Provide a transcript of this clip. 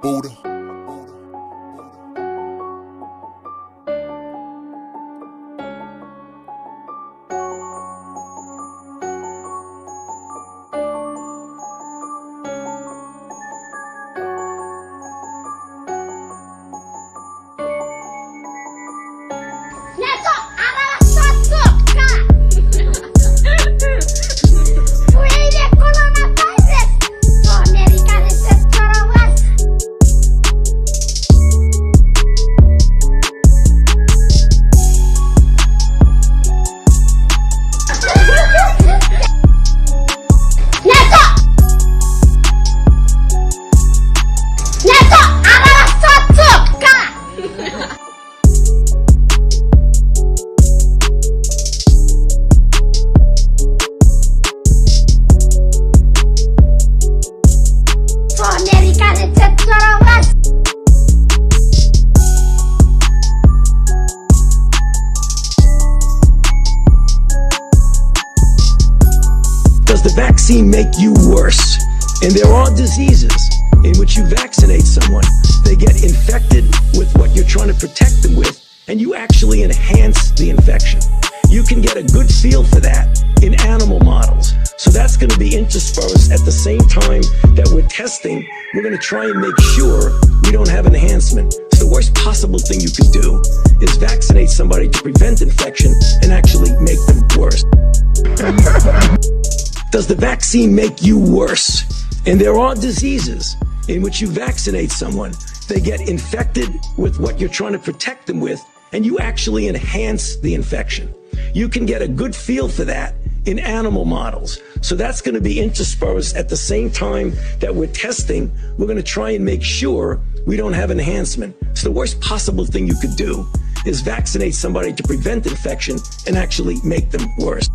Buddha. Neto adalah sosok Kak. Puede coronavirus. Amerika secara luas. Neto. Neto adalah sosok Kak. Amerika secara luas. Does the vaccine make you worse? And there are diseases in which you vaccinate someone, they get infected with what you're trying to protect them with, and you actually enhance the infection. You can get a good feel for that in animal models. So that's going to be interspersed at the same time that we're testing. We're going to try and make sure we don't have enhancement. So the worst possible thing you could do is vaccinate somebody to prevent infection and actually make them worse. Does the vaccine make you worse? And there are diseases in which you vaccinate someone, they get infected with what you're trying to protect them with, and you actually enhance the infection. You can get a good feel for that in animal models. So that's going to be interspersed at the same time that we're testing. We're going to try and make sure we don't have enhancement. So the worst possible thing you could do is vaccinate somebody to prevent infection and actually make them worse.